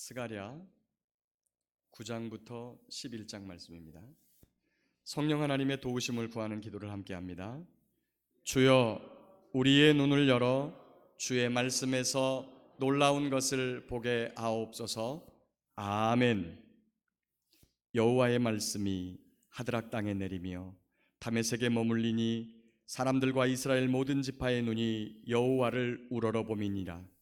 스가랴 9장부터 11장 말씀입니다. 성령 하나님의 도우심을 구하는 기도를 함께합니다. 주여, 우리의 눈을 열어 주의 말씀에서 놀라운 것을 보게 하옵소서. 아멘. 여호와의 말씀이 하드락 땅에 내리며 다메섹에 머물리니 사람들과 이스라엘 모든 지파의 눈이 여호와를 우러러봄이니라.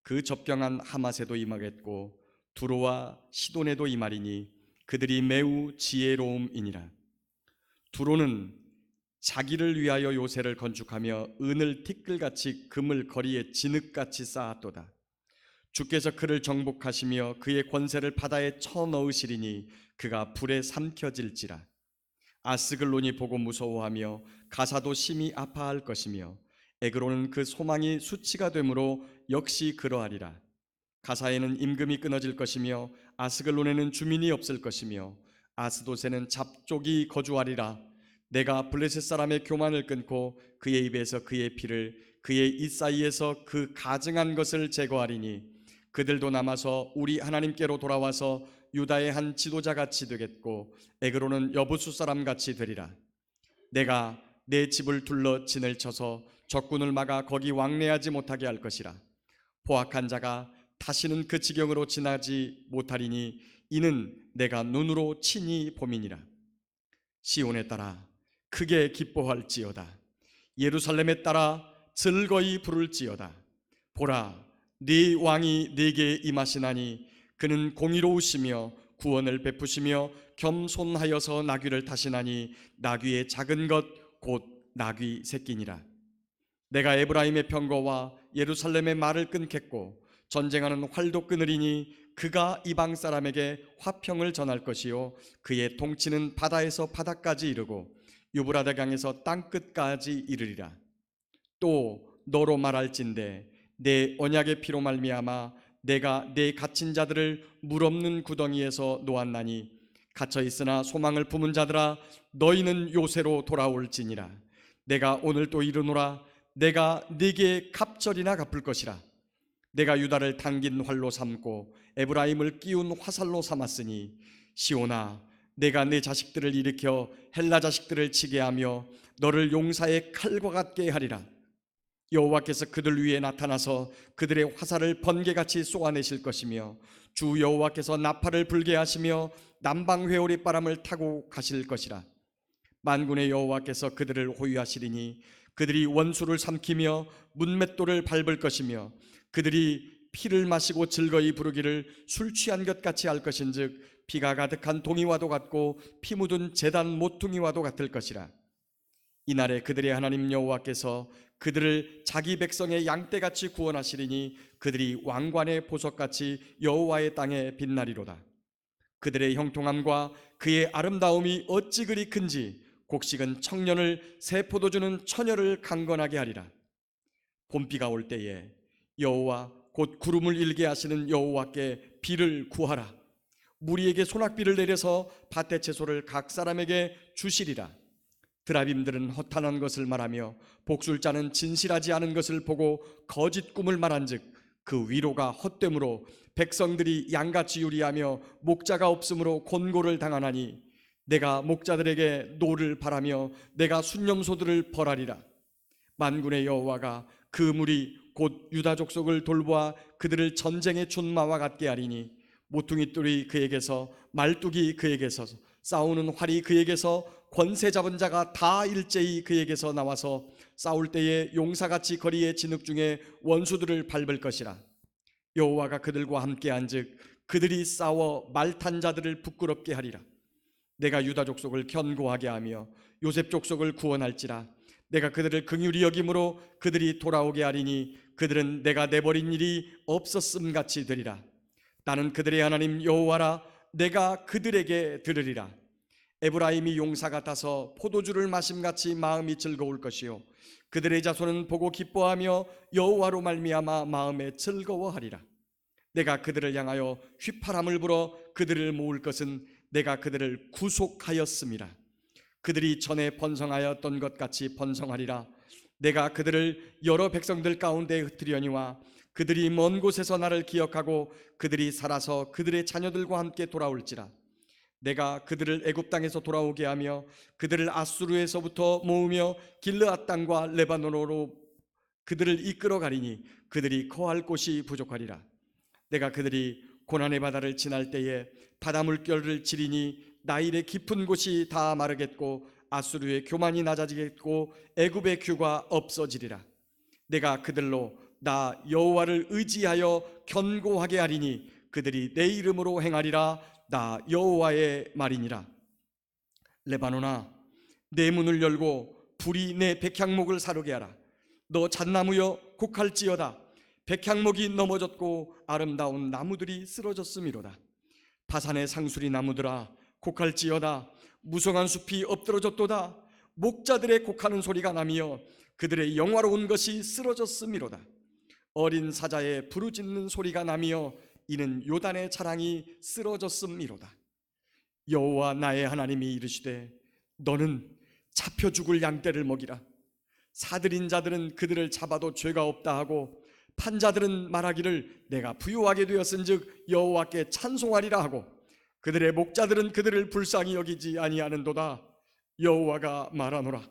그 접경한 하맛에도 임하겠고 두로와 시돈에도 임하리니 그들이 매우 지혜로움이니라. 두로는 자기를 위하여 요새를 건축하며 은을 티끌같이 금을 거리에 진흙같이 쌓았도다. 주께서 그를 정복하시며 그의 권세를 바다에 쳐넣으시리니 그가 불에 삼켜질지라. 아스글론이 보고 무서워하며 가사도 심히 아파할 것이며 에그로는 그 소망이 수치가 되므로 역시 그러하리라. 가사에는 임금이 끊어질 것이며 아스글론에는 주민이 없을 것이며 아스도세는 잡족이 거주하리라. 내가 블레셋 사람의 교만을 끊고 그의 입에서 그의 피를 그의 입 사이에서 그 가증한 것을 제거하리니 그들도 남아서 우리 하나님께로 돌아와서 유다의 한 지도자같이 되겠고 에그로는 여부수 사람같이 되리라. 내가 내 집을 둘러 진을 쳐서 적군을 막아 거기 왕래하지 못하게 할 것이라. 포악한 자가 다시는 그 지경으로 지나지 못하리니 이는 내가 눈으로 친히 봄이니라. 시온에 따라 크게 기뻐할지어다. 예루살렘에 따라 즐거이 부를지어다. 보라, 네 왕이 네게 임하시나니 그는 공의로우시며 구원을 베푸시며 겸손하여서 나귀를 타시나니 나귀의 작은 것 곧 나귀 새끼니라. 내가 에브라임의 병거와 예루살렘의 말을 끊겠고 전쟁하는 활도 끊으리니 그가 이방 사람에게 화평을 전할 것이요 그의 통치는 바다에서 바다까지 이르고 유브라데 강에서 땅끝까지 이르리라. 또 너로 말할진대 내 언약의 피로 말미암아 내가 내 갇힌 자들을 물 없는 구덩이에서 놓았나니 갇혀 있으나 소망을 품은 자들아 너희는 요새로 돌아올지니라. 내가 오늘 또 이르노라. 내가 네게 갑절이나 갚을 것이라. 내가 유다를 당긴 활로 삼고 에브라임을 끼운 화살로 삼았으니 시온아, 내가 네 자식들을 일으켜 헬라 자식들을 치게 하며 너를 용사의 칼과 같게 하리라. 여호와께서 그들 위에 나타나서 그들의 화살을 번개같이 쏘아내실 것이며 주 여호와께서 나팔을 불게 하시며 남방 회오리 바람을 타고 가실 것이라. 만군의 여호와께서 그들을 호위하시리니 그들이 원수를 삼키며 문맷돌을 밟을 것이며 그들이 피를 마시고 즐거이 부르기를 술 취한 것 같이 할 것인즉 피가 가득한 동이와도 같고 피 묻은 제단 모퉁이와도 같을 것이라. 이날에 그들의 하나님 여호와께서 그들을 자기 백성의 양떼같이 구원하시리니 그들이 왕관의 보석같이 여호와의 땅에 빛나리로다. 그들의 형통함과 그의 아름다움이 어찌 그리 큰지 곡식은 청년을 새 포도주는 처녀를 강건하게 하리라. 봄비가 올 때에 여호와 곧 구름을 일게 하시는 여호와께 비를 구하라. 무리에게 소낙비를 내려서 밭의 채소를 각 사람에게 주시리라. 드라빔들은 허탄한 것을 말하며 복술자는 진실하지 않은 것을 보고 거짓 꿈을 말한즉 그 위로가 헛됨으로 백성들이 양같이 유리하며 목자가 없으므로 곤고를 당하나니 내가 목자들에게 노를 바라며 내가 순념소들을 벌하리라. 만군의 여호와가 그 무리 곧 유다 족속을 돌보아 그들을 전쟁의 준마와 같게 하리니 모퉁이 뿔이 그에게서 말뚝이 그에게서 싸우는 활이 그에게서 권세 잡은 자가 다 일제히 그에게서 나와서 싸울 때에 용사같이 거리의 진흙 중에 원수들을 밟을 것이라. 여호와가 그들과 함께 한즉 그들이 싸워 말탄 자들을 부끄럽게 하리라. 내가 유다 족속을 견고하게 하며 요셉 족속을 구원할지라. 내가 그들을 긍휼히 여김으로 그들이 돌아오게 하리니 그들은 내가 내버린 일이 없었음 같이 되리라. 나는 그들의 하나님 여호와라. 내가 그들에게 들으리라. 에브라임이 용사 같아서 포도주를 마심같이 마음이 즐거울 것이요 그들의 자손은 보고 기뻐하며 여호와로 말미암아 마음에 즐거워하리라. 내가 그들을 향하여 휘파람을 불어 그들을 모을 것은 내가 그들을 구속하였음이라. 그들이 전에 번성하였던 것 같이 번성하리라. 내가 그들을 여러 백성들 가운데 흩으려니와 그들이 먼 곳에서 나를 기억하고 그들이 살아서 그들의 자녀들과 함께 돌아올지라. 내가 그들을 애굽 땅에서 돌아오게 하며 그들을 아수르에서부터 모으며 길르앗 땅과 레바논으로 그들을 이끌어 가리니 그들이 거할 곳이 부족하리라. 내가 그들이 고난의 바다를 지날 때에 바다 물결을 지리니 나일의 깊은 곳이 다 마르겠고 아수르의 교만이 낮아지겠고 애굽의 규가 없어지리라. 내가 그들로 나 여호와를 의지하여 견고하게 하리니 그들이 내 이름으로 행하리라. 나 여호와의 말이니라. 레바논아, 내 문을 열고 불이 내 백향목을 사르게 하라. 너 잣나무여 곡할지어다. 백향목이 넘어졌고 아름다운 나무들이 쓰러졌음이로다. 바산의 상수리 나무들아 곡할지어다. 무성한 숲이 엎드러졌도다. 목자들의 곡하는 소리가 나며 그들의 영화로운 것이 쓰러졌음이로다. 어린 사자의 부르짖는 소리가 나며 이는 요단의 자랑이 쓰러졌음이로다. 여호와 나의 하나님이 이르시되 너는 잡혀 죽을 양떼를 먹이라. 사들인 자들은 그들을 잡아도 죄가 없다 하고 판자들은 말하기를 내가 부유하게 되었은즉 여호와께 찬송하리라 하고 그들의 목자들은 그들을 불쌍히 여기지 아니하는도다. 여호와가 말하노라.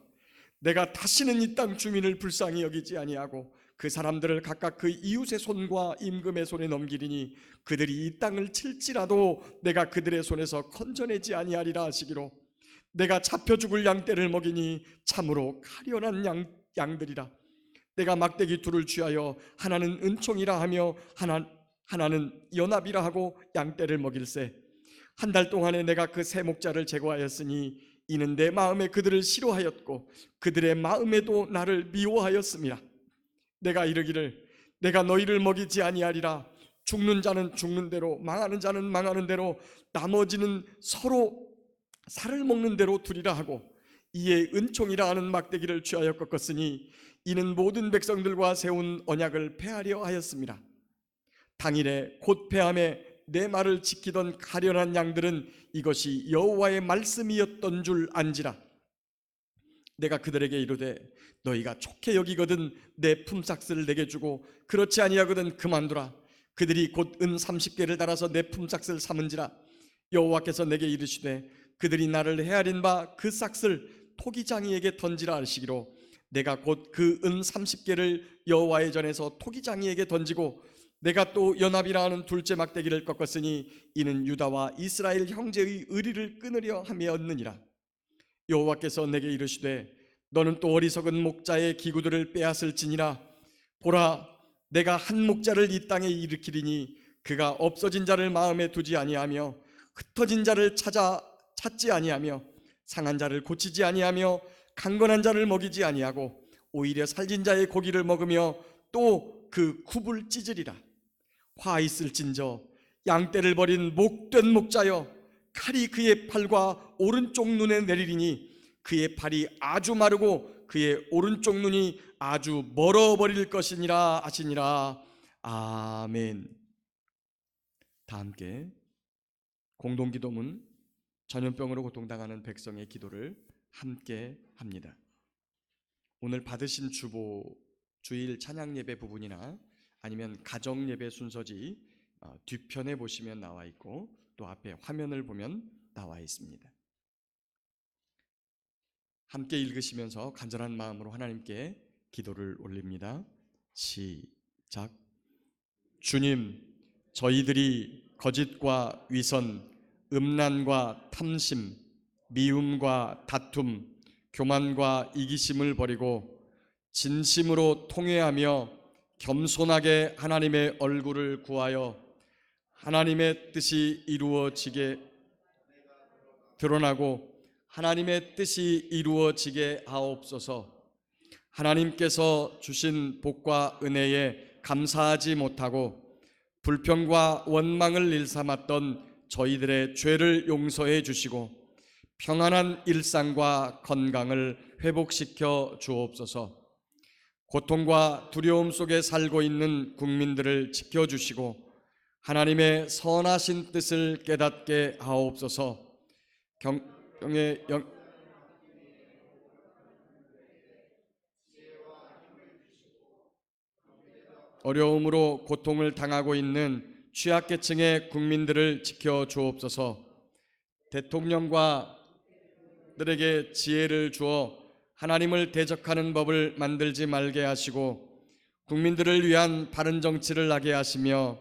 내가 다시는 이 땅 주민을 불쌍히 여기지 아니하고 그 사람들을 각각 그 이웃의 손과 임금의 손에 넘기리니 그들이 이 땅을 칠지라도 내가 그들의 손에서 건져내지 아니하리라 하시기로 내가 잡혀 죽을 양떼를 먹이니 참으로 가련한 양들이라. 내가 막대기 둘을 취하여 하나는 은총이라 하며 하나는 연합이라 하고 양떼를 먹일세. 한 달 동안에 내가 그 세 목자를 제거하였으니 이는 내 마음에 그들을 싫어하였고 그들의 마음에도 나를 미워하였음이라. 내가 이르기를 내가 너희를 먹이지 아니하리라. 죽는 자는 죽는 대로 망하는 자는 망하는 대로 나머지는 서로 살을 먹는 대로 두리라 하고 이에 은총이라 하는 막대기를 취하여 꺾었으니 이는 모든 백성들과 세운 언약을 폐하려 하였습니다. 당일에 곧 폐함에 내 말을 지키던 가련한 양들은 이것이 여호와의 말씀이었던 줄 안지라. 내가 그들에게 이르되 너희가 좋게 여기거든 내 품삯을 내게 주고 그렇지 아니하거든 그만두라. 그들이 곧 은 30개를 달아서 내 품삯을 삼은지라. 여호와께서 내게 이르시되 그들이 나를 헤아린 바 그 싹을 토기장이에게 던지라 하시기로 내가 곧 그 은 30개를 여호와의 전에서 토기장이에게 던지고 내가 또 연합이라 하는 둘째 막대기를 꺾었으니 이는 유다와 이스라엘 형제의 의리를 끊으려 함이었느니라. 여호와께서 내게 이르시되 너는 또 어리석은 목자의 기구들을 빼앗을지니라. 보라, 내가 한 목자를 이 땅에 일으키리니 그가 없어진 자를 마음에 두지 아니하며 흩어진 자를 찾지 아니하며 상한 자를 고치지 아니하며 강건한 자를 먹이지 아니하고 오히려 살진 자의 고기를 먹으며 또 그 굽을 찢으리라. 화 있을진저 양떼를 버린 목된 목자여, 칼이 그의 팔과 오른쪽 눈에 내리리니 그의 팔이 아주 마르고 그의 오른쪽 눈이 아주 멀어버릴 것이니라 하시니라. 아멘. 다 함께 공동기도문 전염병으로 고통당하는 백성의 기도를 함께 합니다. 오늘 받으신 주보 주일 찬양 예배 부분이나 아니면 가정 예배 순서지 뒤편에 보시면 나와 있고 또 앞에 화면을 보면 나와 있습니다. 함께 읽으시면서 간절한 마음으로 하나님께 기도를 올립니다. 시작. 주님, 저희들이 거짓과 위선, 음란과 탐심, 미움과 다툼, 교만과 이기심을 버리고 진심으로 통회하며 겸손하게 하나님의 얼굴을 구하여 하나님의 뜻이 이루어지게 드러나고 하나님의 뜻이 이루어지게 하옵소서. 하나님께서 주신 복과 은혜에 감사하지 못하고 불평과 원망을 일삼았던 저희들의 죄를 용서해 주시고 평안한 일상과 건강을 회복시켜 주옵소서. 고통과 두려움 속에 살고 있는 국민들을 지켜주시고 하나님의 선하신 뜻을 깨닫게 하옵소서. 경의 어려움으로 고통을 당하고 있는 취약계층의 국민들을 지켜 주옵소서. 대통령과 들에게 지혜를 주어 하나님을 대적하는 법을 만들지 말게 하시고 국민들을 위한 바른 정치를 하게 하시며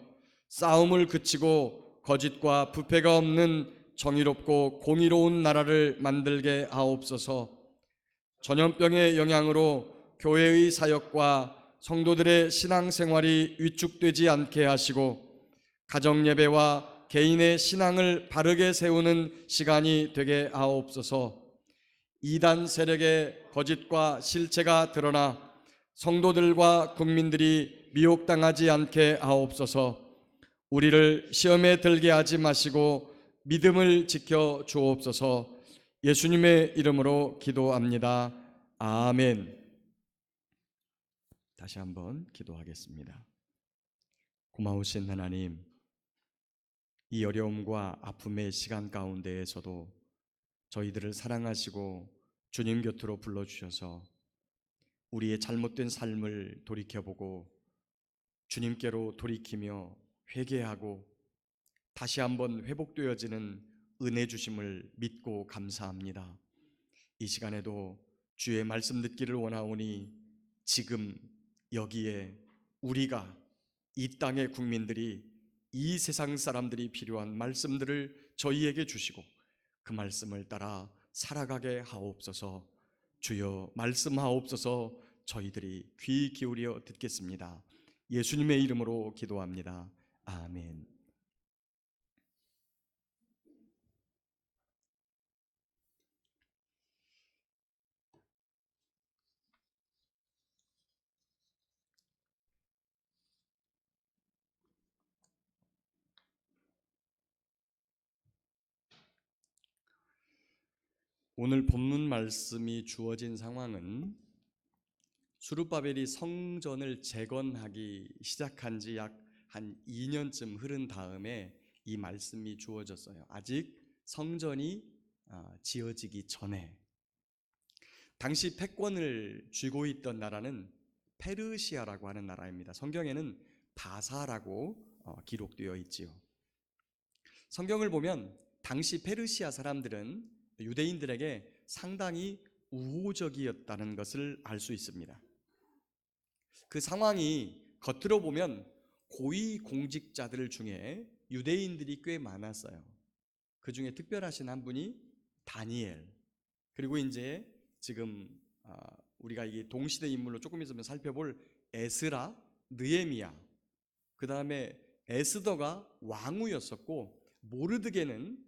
싸움을 그치고 거짓과 부패가 없는 정의롭고 공의로운 나라를 만들게 하옵소서. 전염병의 영향으로 교회의 사역과 성도들의 신앙생활이 위축되지 않게 하시고 가정예배와 개인의 신앙을 바르게 세우는 시간이 되게 하옵소서. 이단 세력의 거짓과 실체가 드러나 성도들과 국민들이 미혹당하지 않게 하옵소서. 우리를 시험에 들게 하지 마시고 믿음을 지켜 주옵소서. 예수님의 이름으로 기도합니다. 아멘. 다시 한번 기도하겠습니다. 고마우신 하나님, 이 어려움과 아픔의 시간 가운데에서도 저희들을 사랑하시고 주님 곁으로 불러주셔서 우리의 잘못된 삶을 돌이켜보고 주님께로 돌이키며 회개하고 다시 한번 회복되어지는 은혜 주심을 믿고 감사합니다. 이 시간에도 주의 말씀 듣기를 원하오니 지금 여기에 우리가 이 땅의 국민들이 이 세상 사람들이 필요한 말씀들을 저희에게 주시고 그 말씀을 따라 살아가게 하옵소서. 주여 말씀하옵소서. 저희들이 귀 기울여 듣겠습니다. 예수님의 이름으로 기도합니다. 아멘. 오늘 본문 말씀이 주어진 상황은 수르바벨이 성전을 재건하기 시작한 지 약 한 2년쯤 흐른 다음에 이 말씀이 주어졌어요. 아직 성전이 지어지기 전에. 당시 패권을 쥐고 있던 나라는 페르시아라고 하는 나라입니다. 성경에는 바사라고 기록되어 있지요. 성경을 보면 당시 페르시아 사람들은 유대인들에게 상당히 우호적이었다는 것을 알 수 있습니다. 그 상황이 겉으로 보면 고위 공직자들 중에 유대인들이 꽤 많았어요. 그 중에 특별하신 한 분이 다니엘, 그리고 이제 지금 우리가 이 동시대 인물로 조금 있으면 살펴볼 에스라, 느헤미야, 그 다음에 에스더가 왕후였었고 모르드게는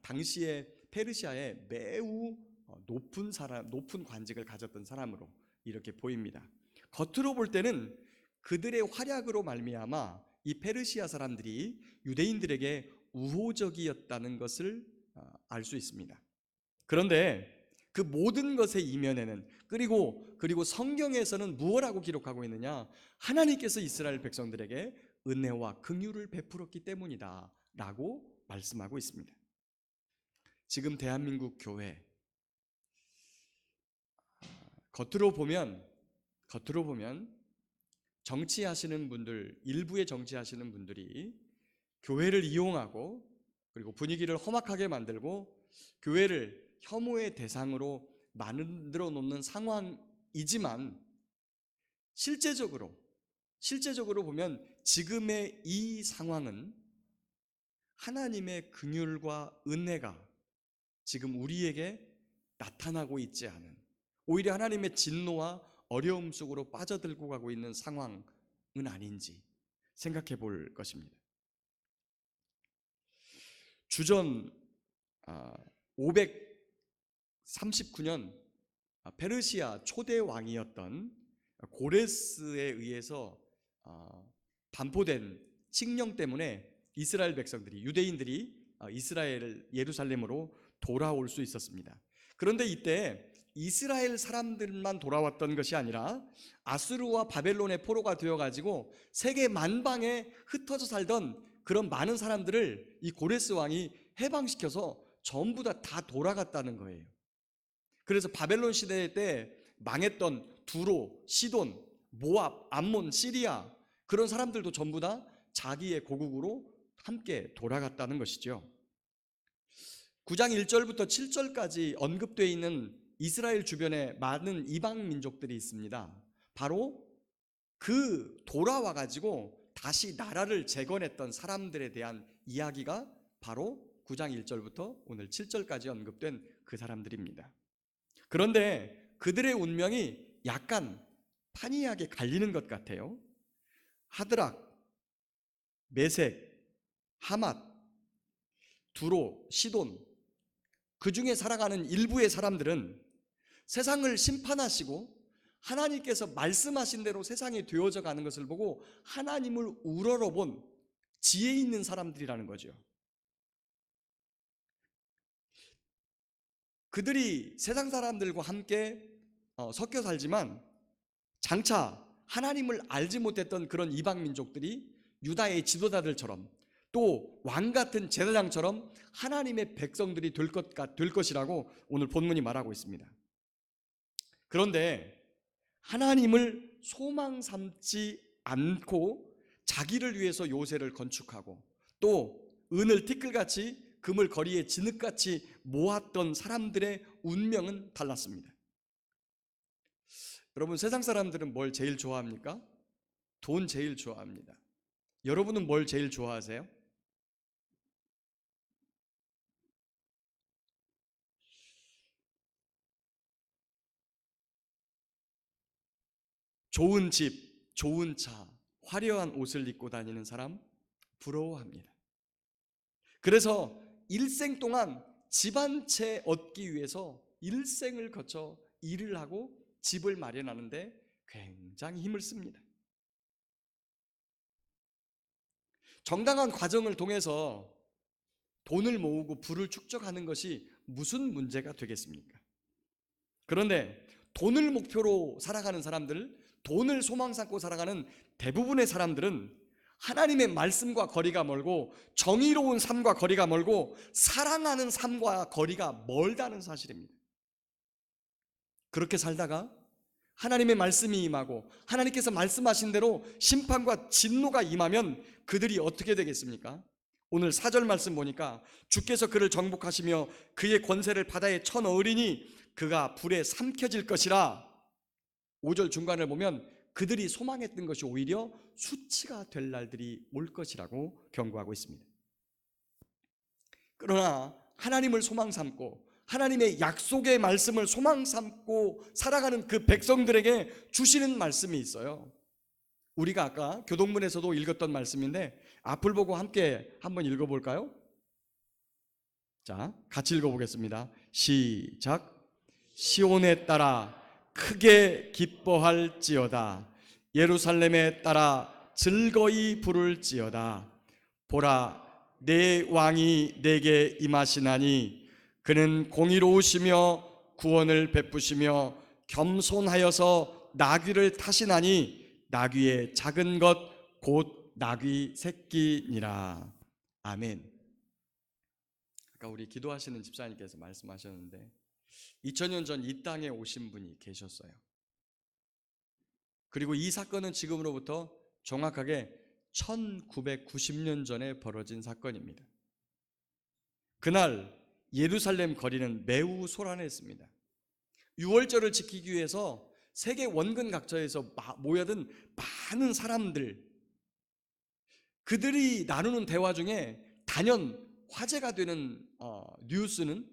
당시에 페르시아의 매우 높은 관직을 가졌던 사람으로 이렇게 보입니다. 겉으로 볼 때는 그들의 활약으로 말미암아 이 페르시아 사람들이 유대인들에게 우호적이었다는 것을 알 수 있습니다. 그런데 그 모든 것의 이면에는 그리고 성경에서는 무엇라고 기록하고 있느냐? 하나님께서 이스라엘 백성들에게 은혜와 긍휼을 베풀었기 때문이다 라고 말씀하고 있습니다. 지금 대한민국 교회 겉으로 보면 정치하시는 분들, 일부의 정치하시는 분들이 교회를 이용하고 그리고 분위기를 험악하게 만들고 교회를 혐오의 대상으로 만들어 놓는 상황이지만 실제적으로 보면 지금의 이 상황은 하나님의 긍휼과 은혜가 지금 우리에게 나타나고 있지 않은, 오히려 하나님의 진노와 어려움 속으로 빠져들고 가고 있는 상황은 아닌지 생각해 볼 것입니다. 주전 539년 페르시아 초대 왕이었던 고레스에 의해서 반포된 칙령 때문에 이스라엘 백성들이, 유대인들이 이스라엘 예루살렘으로 돌아올 수 있었습니다. 그런데 이때 이스라엘 사람들만 돌아왔던 것이 아니라 아수르와 바벨론의 포로가 되어가지고 세계 만방에 흩어져 살던 그런 많은 사람들을 이 고레스 왕이 해방시켜서 전부 다 돌아갔다는 거예요. 그래서 바벨론 시대 때 망했던 두로, 시돈, 모압, 암몬, 시리아, 그런 사람들도 전부 다 자기의 고국으로 함께 돌아갔다는 것이죠. 9장 1절부터 7절까지 언급되어 있는 이스라엘 주변에 많은 이방 민족들이 있습니다. 바로 그 돌아와 가지고 다시 나라를 재건했던 사람들에 대한 이야기가 바로 9장 1절부터 오늘 7절까지 언급된 그 사람들입니다. 그런데 그들의 운명이 약간 판이하게 갈리는 것 같아요. 하드락, 메색, 하맛, 두로, 시돈, 그 중에 살아가는 일부의 사람들은 세상을 심판하시고 하나님께서 말씀하신 대로 세상이 되어져 가는 것을 보고 하나님을 우러러본 지혜 있는 사람들이라는 거죠. 그들이 세상 사람들과 함께 섞여 살지만 장차 하나님을 알지 못했던 그런 이방 민족들이 유다의 지도자들처럼 또 왕같은 제사장처럼 하나님의 백성들이 될 것이라고 오늘 본문이 말하고 있습니다. 그런데 하나님을 소망 삼지 않고 자기를 위해서 요새를 건축하고 또 은을 티끌같이 금을 거리에 진흙같이 모았던 사람들의 운명은 달랐습니다. 여러분, 세상 사람들은 뭘 제일 좋아합니까? 돈 제일 좋아합니다. 여러분은 뭘 제일 좋아하세요? 좋은 집, 좋은 차, 화려한 옷을 입고 다니는 사람 부러워합니다. 그래서 일생 동안 집 한 채 얻기 위해서 일생을 거쳐 일을 하고 집을 마련하는데 굉장히 힘을 씁니다. 정당한 과정을 통해서 돈을 모으고 부를 축적하는 것이 무슨 문제가 되겠습니까? 그런데 돈을 목표로 살아가는 사람들, 돈을 소망 삼고 살아가는 대부분의 사람들은 하나님의 말씀과 거리가 멀고 정의로운 삶과 거리가 멀고 사랑하는 삶과 거리가 멀다는 사실입니다. 그렇게 살다가 하나님의 말씀이 임하고 하나님께서 말씀하신 대로 심판과 진노가 임하면 그들이 어떻게 되겠습니까? 오늘 4절 말씀 보니까 주께서 그를 정복하시며 그의 권세를 바다에 쳐넣으리니 그가 불에 삼켜질 것이라. 5절 중간을 보면 그들이 소망했던 것이 오히려 수치가 될 날들이 올 것이라고 경고하고 있습니다. 그러나 하나님을 소망 삼고 하나님의 약속의 말씀을 소망 삼고 살아가는 그 백성들에게 주시는 말씀이 있어요. 우리가 아까 교동문에서도 읽었던 말씀인데 앞을 보고 함께 한번 읽어볼까요? 자, 같이 읽어보겠습니다. 시작. 시온에 따라 크게 기뻐할지어다. 예루살렘에 따라 즐거이 부를지어다. 보라, 내 왕이 내게 임하시나니 그는 공의로우시며 구원을 베푸시며 겸손하여서 나귀를 타시나니 나귀의 작은 것 곧 나귀 새끼니라. 아멘. 아까 우리 기도하시는 집사님께서 말씀하셨는데 2000년 전 이 땅에 오신 분이 계셨어요. 그리고 이 사건은 지금으로부터 정확하게 1990년 전에 벌어진 사건입니다. 그날 예루살렘 거리는 매우 소란했습니다. 유월절을 지키기 위해서 세계 원근 각처에서 모여든 많은 사람들, 그들이 나누는 대화 중에 단연 화제가 되는 뉴스는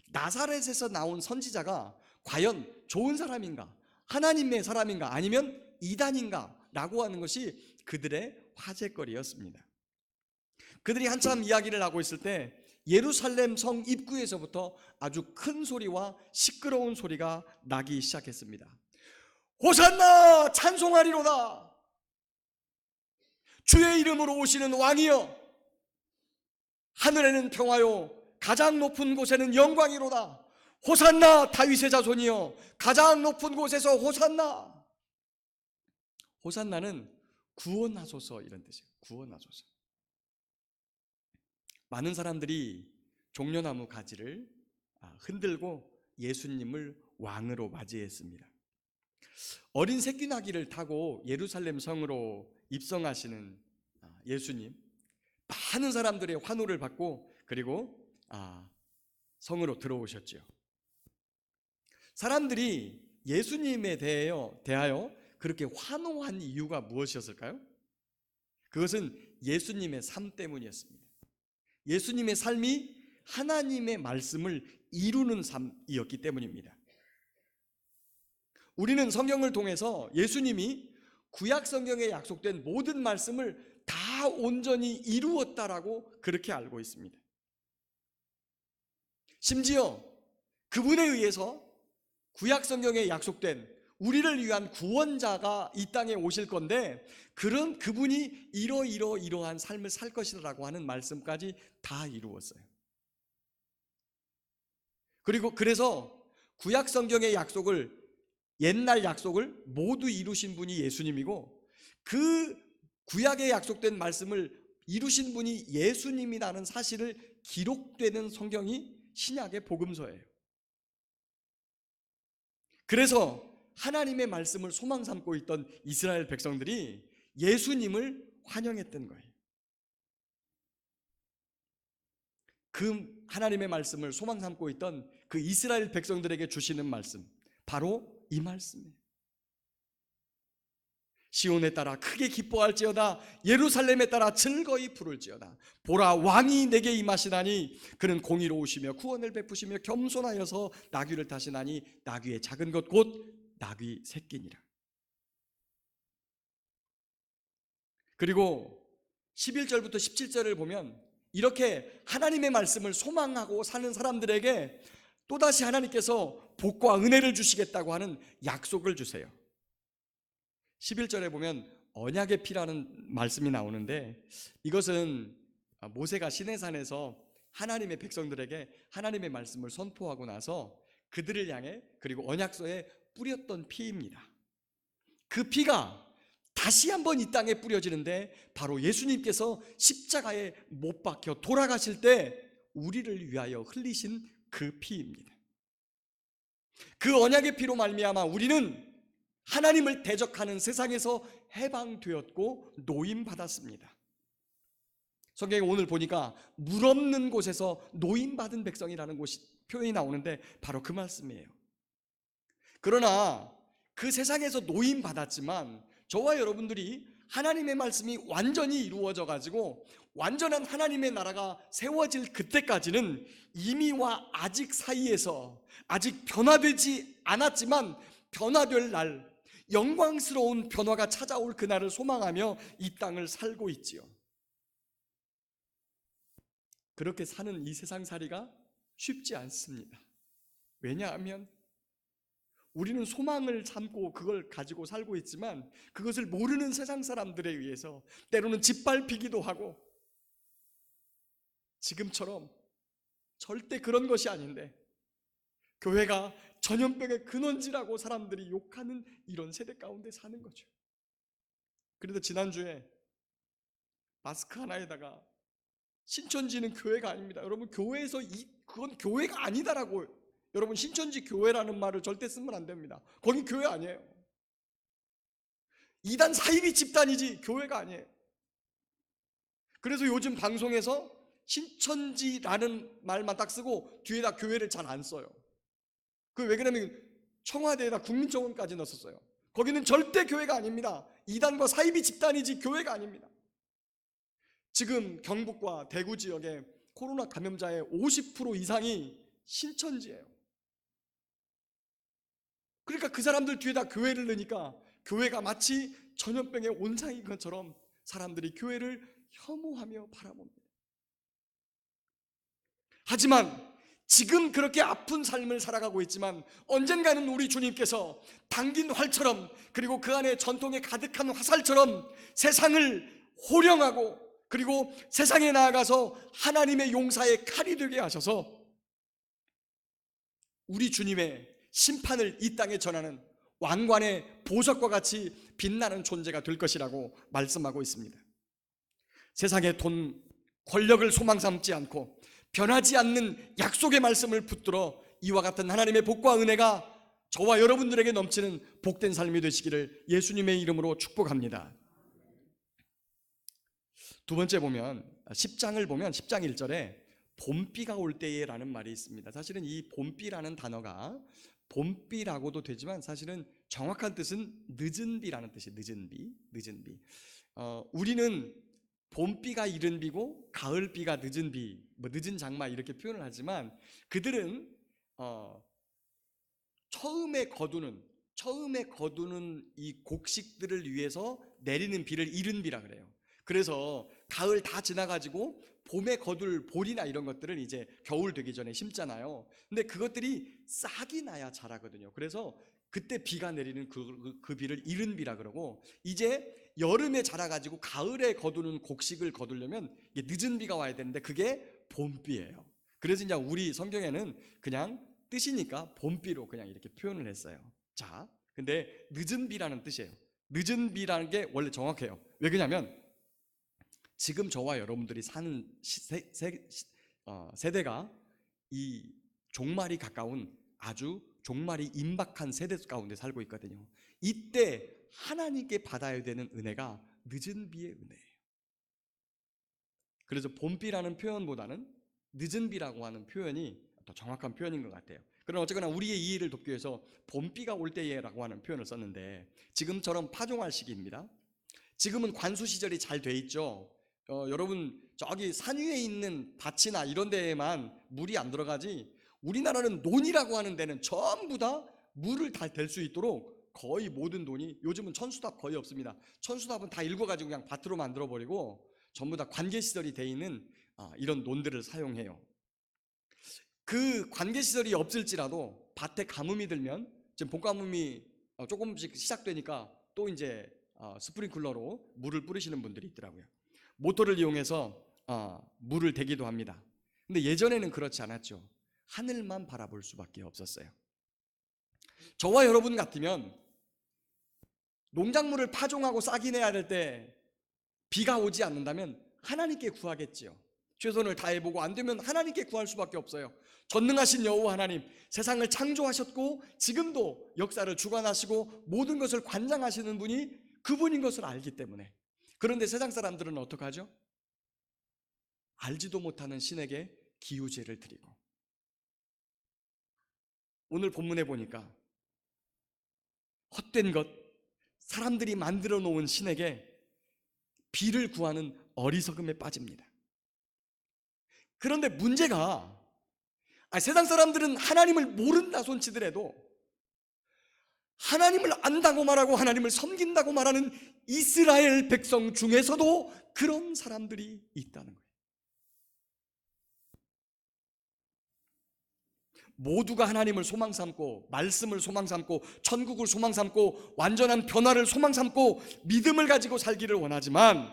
나사렛에서 나온 선지자가 과연 좋은 사람인가, 하나님의 사람인가, 아니면 이단인가 라고 하는 것이 그들의 화제거리였습니다. 그들이 한참 이야기를 하고 있을 때 예루살렘 성 입구에서부터 아주 큰 소리와 시끄러운 소리가 나기 시작했습니다. 호산나, 찬송하리로다. 주의 이름으로 오시는 왕이여, 하늘에는 평화요 가장 높은 곳에는 영광이로다. 호산나, 다윗의 자손이여, 가장 높은 곳에서 호산나. 호산나는 구원하소서 이런 뜻이에요. 구원하소서. 많은 사람들이 종려나무 가지를 흔들고 예수님을 왕으로 맞이했습니다. 어린 새끼나귀를 타고 예루살렘 성으로 입성하시는 예수님, 많은 사람들의 환호를 받고 그리고 성으로 들어오셨죠. 사람들이 예수님에 대하여 그렇게 환호한 이유가 무엇이었을까요? 그것은 예수님의 삶 때문이었습니다. 예수님의 삶이 하나님의 말씀을 이루는 삶이었기 때문입니다. 우리는 성경을 통해서 예수님이 구약 성경에 약속된 모든 말씀을 다 온전히 이루었다라고 그렇게 알고 있습니다. 심지어 그분에 의해서 구약 성경에 약속된 우리를 위한 구원자가 이 땅에 오실 건데, 그런 그분이 이러한 삶을 살 것이라고 하는 말씀까지 다 이루었어요. 그래서 구약 성경의 옛날 약속을 모두 이루신 분이 예수님이고, 그 구약에 약속된 말씀을 이루신 분이 예수님이라는 사실을 기록되는 성경이 신약의 복음서예요. 그래서 하나님의 말씀을 소망 삼고 있던 이스라엘 백성들이 예수님을 환영했던 거예요. 그 하나님의 말씀을 소망 삼고 있던 그 이스라엘 백성들에게 주시는 말씀, 바로 이 말씀이에요. 시온에 따라 크게 기뻐할지어다, 예루살렘에 따라 즐거이 부를지어다. 보라, 왕이 내게 임하시나니 그는 공의로우시며 구원을 베푸시며 겸손하여서 나귀를 타시나니 나귀의 작은 것 곧 나귀 새끼니라. 그리고 11절부터 17절을 보면 이렇게 하나님의 말씀을 소망하고 사는 사람들에게 또다시 하나님께서 복과 은혜를 주시겠다고 하는 약속을 주세요. 11절에 보면 언약의 피라는 말씀이 나오는데, 이것은 모세가 시내산에서 하나님의 백성들에게 하나님의 말씀을 선포하고 나서 그들을 향해 그리고 언약서에 뿌렸던 피입니다. 그 피가 다시 한번 이 땅에 뿌려지는데, 바로 예수님께서 십자가에 못 박혀 돌아가실 때 우리를 위하여 흘리신 그 피입니다. 그 언약의 피로 말미암아 우리는 하나님을 대적하는 세상에서 해방되었고 노임받았습니다. 성경에 오늘 보니까 물 없는 곳에서 노임받은 백성이라는 표현이 나오는데 바로 그 말씀이에요. 그러나 그 세상에서 노임받았지만 저와 여러분들이 하나님의 말씀이 완전히 이루어져 가지고 완전한 하나님의 나라가 세워질 그때까지는 이미와 아직 사이에서 아직 변화되지 않았지만 변화될 날, 영광스러운 변화가 찾아올 그날을 소망하며 이 땅을 살고 있지요. 그렇게 사는 이 세상살이가 쉽지 않습니다. 왜냐하면 우리는 소망을 삼고 그걸 가지고 살고 있지만 그것을 모르는 세상 사람들에 의해서 때로는 짓밟히기도 하고, 지금처럼 절대 그런 것이 아닌데 교회가 전염병의 근원지라고 사람들이 욕하는 이런 세대 가운데 사는 거죠. 그래도 지난주에 마스크 하나에다가 신천지는 교회가 아닙니다. 여러분, 교회에서 그건 교회가 아니다라고, 여러분 신천지 교회라는 말을 절대 쓰면 안 됩니다. 거긴 교회 아니에요. 이단 사이비 집단이지 교회가 아니에요. 그래서 요즘 방송에서 신천지라는 말만 딱 쓰고 뒤에다 교회를 잘 안 써요. 그 왜 그러냐면 청와대에다 국민정원까지 넣었어요. 거기는 절대 교회가 아닙니다. 이단과 사이비 집단이지 교회가 아닙니다. 지금 경북과 대구 지역에 코로나 감염자의 50% 이상이 신천지예요. 그러니까 그 사람들 뒤에다 교회를 넣으니까 교회가 마치 전염병의 온상인 것처럼 사람들이 교회를 혐오하며 바라봅니다. 하지만 지금 그렇게 아픈 삶을 살아가고 있지만 언젠가는 우리 주님께서 당긴 활처럼, 그리고 그 안에 전통에 가득한 화살처럼 세상을 호령하고 그리고 세상에 나아가서 하나님의 용사의 칼이 되게 하셔서 우리 주님의 심판을 이 땅에 전하는 왕관의 보석과 같이 빛나는 존재가 될 것이라고 말씀하고 있습니다. 세상의 돈, 권력을 소망 삼지 않고 변하지 않는 약속의 말씀을 붙들어 이와 같은 하나님의 복과 은혜가 저와 여러분들에게 넘치는 복된 삶이 되시기를 예수님의 이름으로 축복합니다. 두 번째 보면 10장을 보면 10장 1절에 봄비가 올 때에라는 말이 있습니다. 사실은 이 봄비라는 단어가 봄비라고도 되지만 사실은 정확한 뜻은 늦은 비라는 뜻이에요. 늦은 비. 우리는 봄비가 이른 비고 가을비가 늦은 비, 뭐 늦은 장마 이렇게 표현을 하지만 그들은 처음에 거두는 이 곡식들을 위해서 내리는 비를 이른 비라 그래요. 그래서 가을 다 지나가지고 봄에 거둘 보리나 이런 것들은 이제 겨울 되기 전에 심잖아요. 근데 그것들이 싹이 나야 자라거든요. 그래서 그때 비가 내리는 그 비를 이른 비라 그러고, 이제 여름에 자라가지고 가을에 거두는 곡식을 거두려면 이게 늦은 비가 와야 되는데 그게 봄비예요. 그래서 이제 우리 성경에는 그냥 뜻이니까 봄비로 그냥 이렇게 표현을 했어요. 자, 근데 늦은 비라는 뜻이에요. 늦은 비라는 게 원래 정확해요. 왜 그러냐면 지금 저와 여러분들이 사는 세대가 이 종말이 가까운 아주 종말이 임박한 세대 가운데 살고 있거든요. 이때 하나님께 받아야 되는 은혜가 늦은 비의 은혜예요. 그래서 봄비라는 표현보다는 늦은 비라고 하는 표현이 더 정확한 표현인 것 같아요. 그럼 어쨌거나 우리의 이해를 돕기 위해서 봄비가 올 때에라고 하는 표현을 썼는데, 지금처럼 파종할 시기입니다. 지금은 관수 시절이 잘 돼 있죠. 여러분 저기 산 위에 있는 밭이나 이런 데에만 물이 안 들어가지, 우리나라는 논이라고 하는 데는 전부 다 물을 다 댈 수 있도록 거의 모든 논이, 요즘은 천수답 거의 없습니다. 천수답은 다 읽어가지고 그냥 밭으로 만들어버리고 전부 다 관계시설이 돼 있는 이런 논들을 사용해요. 그 관계시설이 없을지라도 밭에 가뭄이 들면, 지금 봄가뭄이 조금씩 시작되니까 또 이제 스프링클러로 물을 뿌리시는 분들이 있더라고요. 모터를 이용해서 물을 대기도 합니다. 근데 예전에는 그렇지 않았죠. 하늘만 바라볼 수밖에 없었어요. 저와 여러분 같으면 농작물을 파종하고 싹이 내야 될 때 비가 오지 않는다면 하나님께 구하겠지요. 최선을 다해보고 안 되면 하나님께 구할 수밖에 없어요. 전능하신 여호와 하나님, 세상을 창조하셨고 지금도 역사를 주관하시고 모든 것을 관장하시는 분이 그분인 것을 알기 때문에. 그런데 세상 사람들은 어떻게 하죠? 알지도 못하는 신에게 기우제를 드리고, 오늘 본문에 보니까 헛된 것, 사람들이 만들어 놓은 신에게 비를 구하는 어리석음에 빠집니다. 그런데 문제가, 세상 사람들은 하나님을 모른다 손치더라도 하나님을 안다고 말하고 하나님을 섬긴다고 말하는 이스라엘 백성 중에서도 그런 사람들이 있다는 거예요. 모두가 하나님을 소망 삼고 말씀을 소망 삼고 천국을 소망 삼고 완전한 변화를 소망 삼고 믿음을 가지고 살기를 원하지만,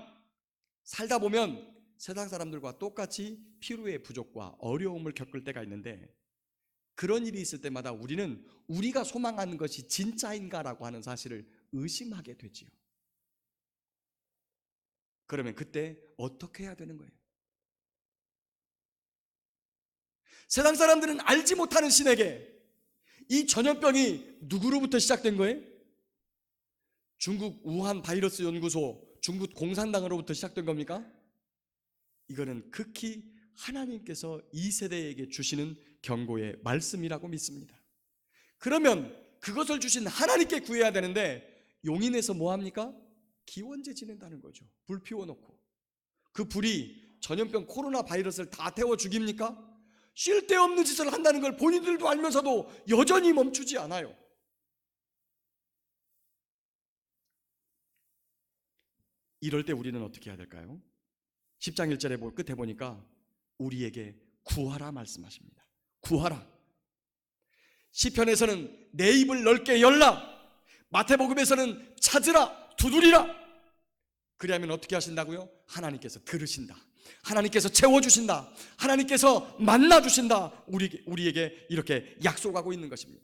살다 보면 세상 사람들과 똑같이 필요의 부족과 어려움을 겪을 때가 있는데, 그런 일이 있을 때마다 우리는 우리가 소망하는 것이 진짜인가라고 하는 사실을 의심하게 되지요. 그러면 그때 어떻게 해야 되는 거예요? 세상 사람들은 알지 못하는 신에게, 이 전염병이 누구로부터 시작된 거예요? 중국 우한 바이러스 연구소, 중국 공산당으로부터 시작된 겁니까? 이거는 극히 하나님께서 이 세대에게 주시는 경고의 말씀이라고 믿습니다. 그러면 그것을 주신 하나님께 구해야 되는데, 용인에서 뭐 합니까? 기원제 지낸다는 거죠. 불 피워놓고. 그 불이 전염병 코로나 바이러스를 다 태워 죽입니까? 쓸데없는 짓을 한다는 걸 본인들도 알면서도 여전히 멈추지 않아요. 이럴 때 우리는 어떻게 해야 될까요? 10장 1절에 끝에 보니까 우리에게 구하라 말씀하십니다. 구하라. 시편에서는 내 입을 넓게 열라, 마태복음에서는 찾으라, 두드리라. 그리하면 어떻게 하신다고요? 하나님께서 들으신다, 하나님께서 채워주신다, 하나님께서 만나주신다, 우리에게 이렇게 약속하고 있는 것입니다.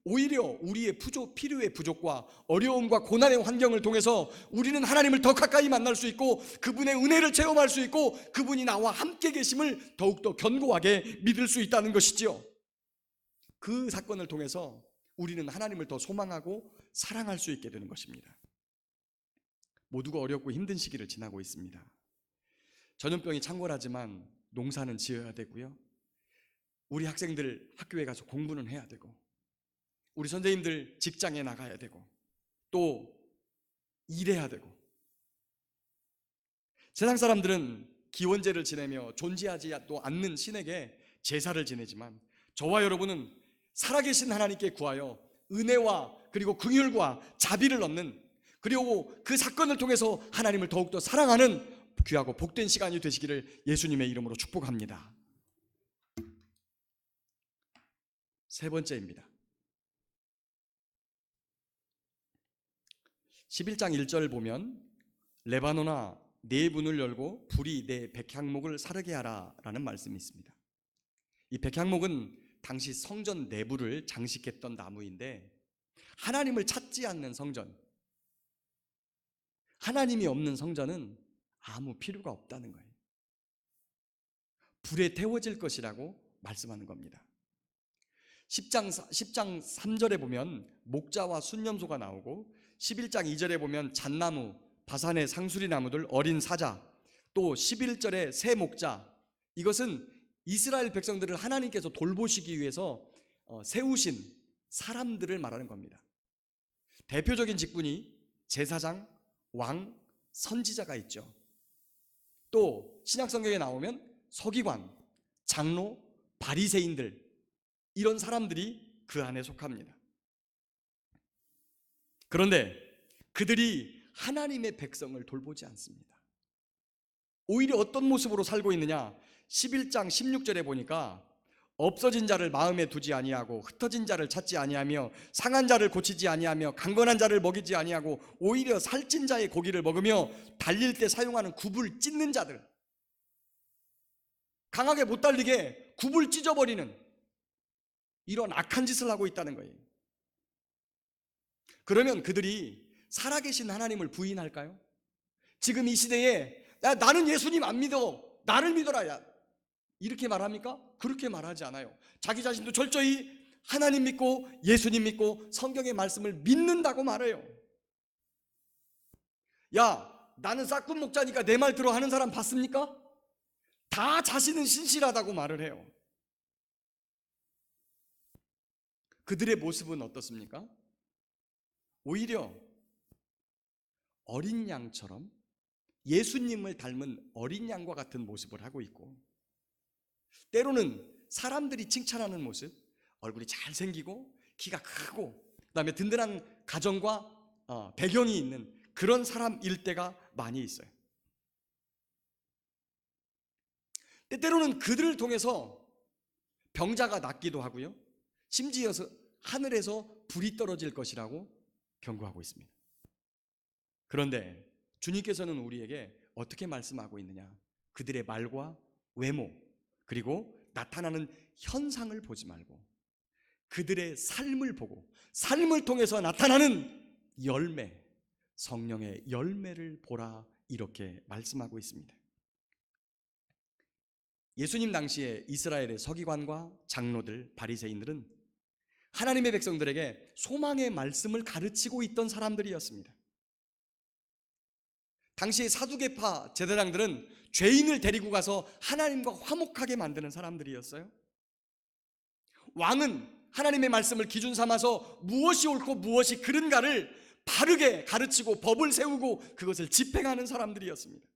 오히려 우리의 필요의 부족과 어려움과 고난의 환경을 통해서 우리는 하나님을 더 가까이 만날 수 있고 그분의 은혜를 체험할 수 있고 그분이 나와 함께 계심을 더욱더 견고하게 믿을 수 있다는 것이지요. 그 사건을 통해서 우리는 하나님을 더 소망하고 사랑할 수 있게 되는 것입니다. 모두가 어렵고 힘든 시기를 지나고 있습니다. 전염병이 창궐하지만 농사는 지어야 되고요. 우리 학생들 학교에 가서 공부는 해야 되고, 우리 선생님들 직장에 나가야 되고, 또 일해야 되고, 세상 사람들은 기원제를 지내며 존재하지 또 않는 신에게 제사를 지내지만 저와 여러분은 살아계신 하나님께 구하여 은혜와 그리고 긍휼과 자비를 얻는, 그리고 그 사건을 통해서 하나님을 더욱더 사랑하는 귀하고 복된 시간이 되시기를 예수님의 이름으로 축복합니다. 세 번째입니다. 11장 1절 보면 레바논아 네 문을 열고 불이 네 백향목을 사르게 하라 라는 말씀이 있습니다. 이 백향목은 당시 성전 내부를 장식했던 나무인데, 하나님을 찾지 않는 성전, 하나님이 없는 성전은 아무 필요가 없다는 거예요. 불에 태워질 것이라고 말씀하는 겁니다. 10장 3절에 보면 목자와 순념소가 나오고, 11장 2절에 보면 잣나무, 바산의 상수리 나무들, 어린 사자, 또 11절에 새 목자, 이것은 이스라엘 백성들을 하나님께서 돌보시기 위해서 세우신 사람들을 말하는 겁니다. 대표적인 직분이 제사장, 왕, 선지자가 있죠. 또 신약 성경에 나오면 서기관, 장로, 바리새인들, 이런 사람들이 그 안에 속합니다. 그런데 그들이 하나님의 백성을 돌보지 않습니다. 오히려 어떤 모습으로 살고 있느냐? 11장 16절에 보니까 없어진 자를 마음에 두지 아니하고 흩어진 자를 찾지 아니하며 상한 자를 고치지 아니하며 강건한 자를 먹이지 아니하고 오히려 살찐 자의 고기를 먹으며 달릴 때 사용하는 굽을 찢는 자들, 강하게 못 달리게 굽을 찢어버리는 이런 악한 짓을 하고 있다는 거예요. 그러면 그들이 살아계신 하나님을 부인할까요? 지금 이 시대에 나는 예수님 안 믿어, 나를 믿어라, 이렇게 말합니까? 그렇게 말하지 않아요. 자기 자신도 철저히 하나님 믿고 예수님 믿고 성경의 말씀을 믿는다고 말해요. 야, 나는 싹군 목자니까 내 말 들어 하는 사람 봤습니까? 다 자신은 신실하다고 말을 해요. 그들의 모습은 어떻습니까? 오히려 어린 양처럼 예수님을 닮은 어린 양과 같은 모습을 하고 있고, 때로는 사람들이 칭찬하는 모습, 얼굴이 잘생기고 키가 크고 그다음에 든든한 가정과 배경이 있는 그런 사람일 때가 많이 있어요. 때로는 그들을 통해서 병자가 낫기도 하고요, 심지어 하늘에서 불이 떨어질 것이라고 경고하고 있습니다. 그런데 주님께서는 우리에게 어떻게 말씀하고 있느냐? 그들의 말과 외모, 그리고 나타나는 현상을 보지 말고 그들의 삶을 보고 삶을 통해서 나타나는 열매, 성령의 열매를 보라, 이렇게 말씀하고 있습니다. 예수님 당시에 이스라엘의 서기관과 장로들, 바리새인들은 하나님의 백성들에게 소망의 말씀을 가르치고 있던 사람들이었습니다. 당시 사두개파 제사장들은 죄인을 데리고 가서 하나님과 화목하게 만드는 사람들이었어요. 왕은 하나님의 말씀을 기준 삼아서 무엇이 옳고 무엇이 그른가를 바르게 가르치고 법을 세우고 그것을 집행하는 사람들이었습니다.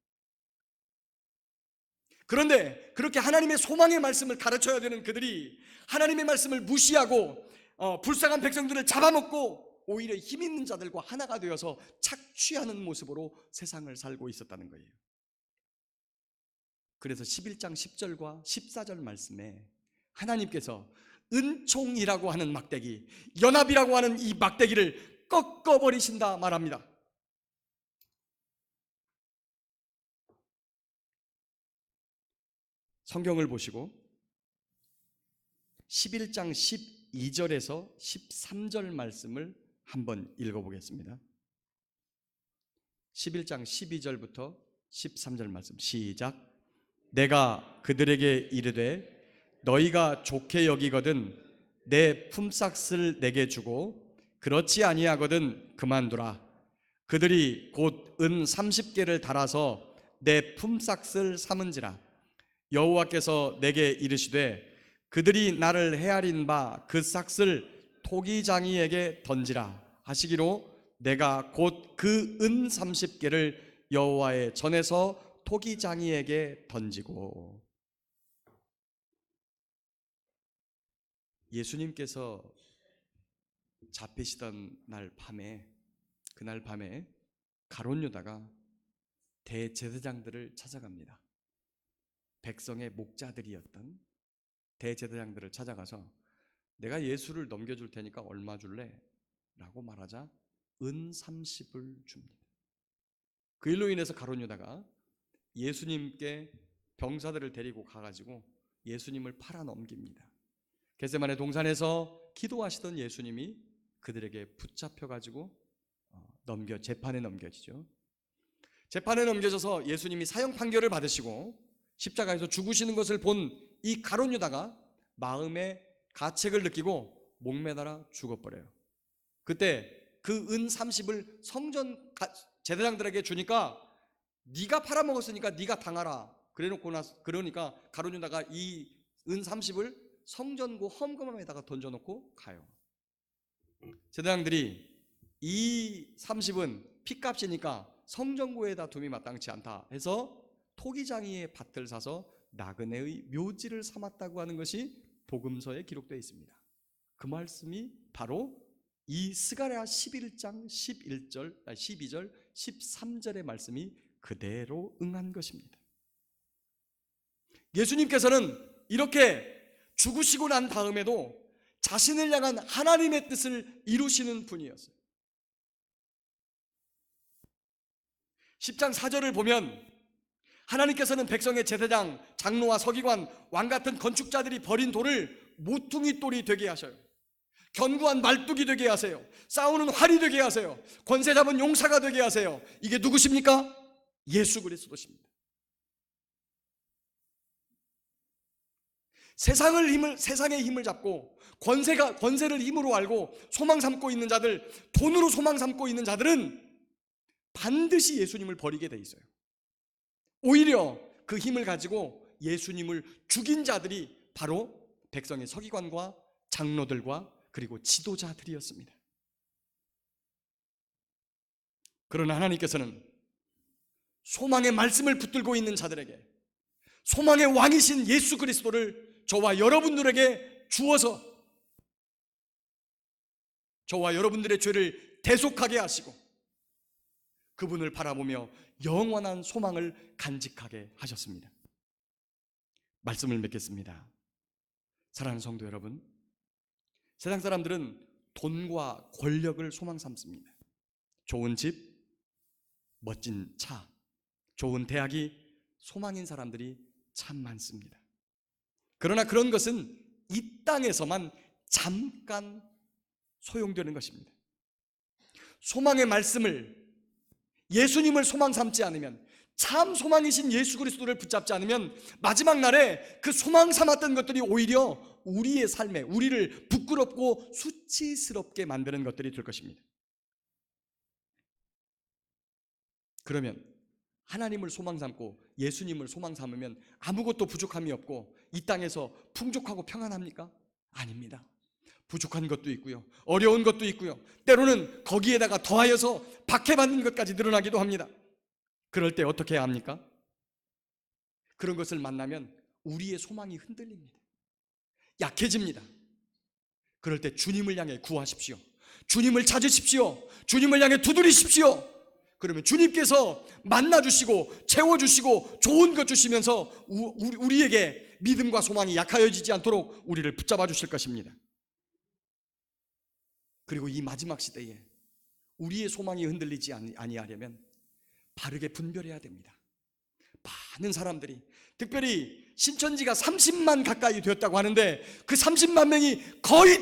그런데 그렇게 하나님의 소망의 말씀을 가르쳐야 되는 그들이 하나님의 말씀을 무시하고 불쌍한 백성들을 잡아먹고 오히려 힘 있는 자들과 하나가 되어서 착취하는 모습으로 세상을 살고 있었다는 거예요. 그래서 11장 10절과 14절 말씀에 하나님께서 은총이라고 하는 막대기, 연합이라고 하는 이 막대기를 꺾어버리신다 말합니다. 성경을 보시고 11장 12절에서 13절 말씀을 한번 읽어보겠습니다. 11장 12절부터 13절 말씀 시작. 내가 그들에게 이르되 너희가 좋게 여기거든 내 품삯을 내게 주고 그렇지 아니하거든 그만두라. 그들이 곧 은 30개를 달아서 내 품삯을 삼은지라. 여호와께서 내게 이르시되 그들이 나를 헤아린 바 그 싹을 토기장이에게 던지라 하시기로 내가 곧 그 은 30개를 여호와의 전에서 토기장이에게 던지고. 예수님께서 잡히시던 그날 밤에 가룟 유다가 대제사장들을 찾아갑니다. 백성의 목자들이었던 대제사장들을 찾아가서 내가 예수를 넘겨줄 테니까 얼마 줄래? 라고 말하자 은 30을 줍니다. 그 일로 인해서 가룟 유다가 예수님께 병사들을 데리고 가가지고 예수님을 팔아 넘깁니다. 겟세마네 동산에서 기도하시던 예수님이 그들에게 붙잡혀가지고 재판에 넘겨지죠. 재판에 넘겨져서 예수님이 사형 판결을 받으시고 십자가에서 죽으시는 것을 본 이 가룟 유다가 마음에 가책을 느끼고 목매달아 죽어버려요. 그때 그 은 30을 성전 제사장들에게 주니까 네가 팔아먹었으니까 네가 당하라. 그러니까 가룟 유다가 이 은 30을 성전구 험금함에다가 던져놓고 가요. 제사장들이 이 30은 핏값이니까 성전구에다 둠이 마땅치 않다 해서 토기장이의 밭을 사서 나그네의 묘지를 삼았다고 하는 것이 복음서에 기록되어 있습니다. 그 말씀이 바로 이 스가랴 11장 11절, 12절, 13절의 말씀이 그대로 응한 것입니다. 예수님께서는 이렇게 죽으시고 난 다음에도 자신을 향한 하나님의 뜻을 이루시는 분이었어요. 10장 4절을 보면 하나님께서는 백성의 제사장, 장로와 서기관, 왕 같은 건축자들이 버린 돌을 모퉁이 돌이 되게 하셔요. 견고한 말뚝이 되게 하세요. 싸우는 활이 되게 하세요. 권세 잡은 용사가 되게 하세요. 이게 누구십니까? 예수 그리스도십니다. 세상의 힘을 잡고 권세를 힘으로 알고 소망 삼고 있는 자들, 돈으로 소망 삼고 있는 자들은 반드시 예수님을 버리게 돼 있어요. 오히려 그 힘을 가지고 예수님을 죽인 자들이 바로 백성의 서기관과 장로들과 그리고 지도자들이었습니다. 그러나 하나님께서는 소망의 말씀을 붙들고 있는 자들에게 소망의 왕이신 예수 그리스도를 저와 여러분들에게 주어서 저와 여러분들의 죄를 대속하게 하시고 그분을 바라보며 영원한 소망을 간직하게 하셨습니다. 말씀을 맺겠습니다. 사랑하는 성도 여러분, 세상 사람들은 돈과 권력을 소망 삼습니다. 좋은 집, 멋진 차, 좋은 대학이 소망인 사람들이 참 많습니다. 그러나 그런 것은 이 땅에서만 잠깐 소용되는 것입니다. 소망의 말씀을, 예수님을 소망 삼지 않으면, 참 소망이신 예수 그리스도를 붙잡지 않으면 마지막 날에 그 소망 삼았던 것들이 오히려 우리의 삶에 우리를 부끄럽고 수치스럽게 만드는 것들이 될 것입니다. 그러면 하나님을 소망 삼고 예수님을 소망 삼으면 아무것도 부족함이 없고 이 땅에서 풍족하고 평안합니까? 아닙니다. 부족한 것도 있고요, 어려운 것도 있고요, 때로는 거기에다가 더하여서 박해받는 것까지 늘어나기도 합니다. 그럴 때 어떻게 해야 합니까? 그런 것을 만나면 우리의 소망이 흔들립니다. 약해집니다. 그럴 때 주님을 향해 구하십시오. 주님을 찾으십시오. 주님을 향해 두드리십시오. 그러면 주님께서 만나주시고 채워주시고 좋은 것 주시면서 우리에게 믿음과 소망이 약하여지지 않도록 우리를 붙잡아 주실 것입니다. 그리고 이 마지막 시대에 우리의 소망이 흔들리지 아니하려면 바르게 분별해야 됩니다. 많은 사람들이, 특별히 신천지가 30만 가까이 되었다고 하는데 그 30만 명이 거의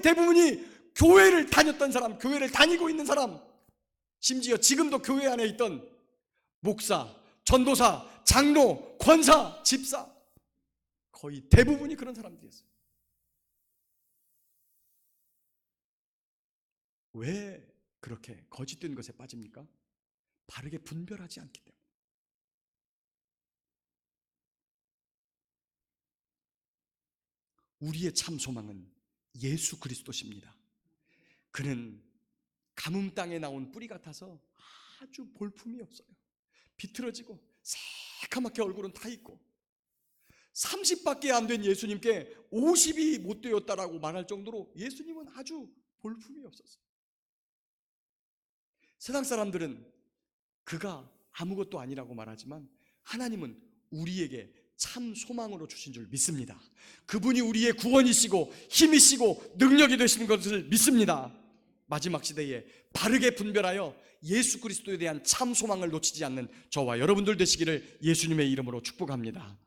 대부분이 교회를 다녔던 사람, 교회를 다니고 있는 사람, 심지어 지금도 교회 안에 있던 목사, 전도사, 장로, 권사, 집사, 거의 대부분이 그런 사람들이었어요. 왜 그렇게 거짓된 것에 빠집니까? 바르게 분별하지 않기 때문에. 우리의 참 소망은 예수 그리스도십니다. 그는 가뭄 땅에 나온 뿌리 같아서 아주 볼품이 없어요. 비틀어지고 새카맣게 얼굴은 타 있고 30밖에 안 된 예수님께 50이 못 되었다라고 말할 정도로 예수님은 아주 볼품이 없었어요. 세상 사람들은 그가 아무것도 아니라고 말하지만 하나님은 우리에게 참 소망으로 주신 줄 믿습니다. 그분이 우리의 구원이시고 힘이시고 능력이 되시는 것을 믿습니다. 마지막 시대에 바르게 분별하여 예수 그리스도에 대한 참 소망을 놓치지 않는 저와 여러분들 되시기를 예수님의 이름으로 축복합니다.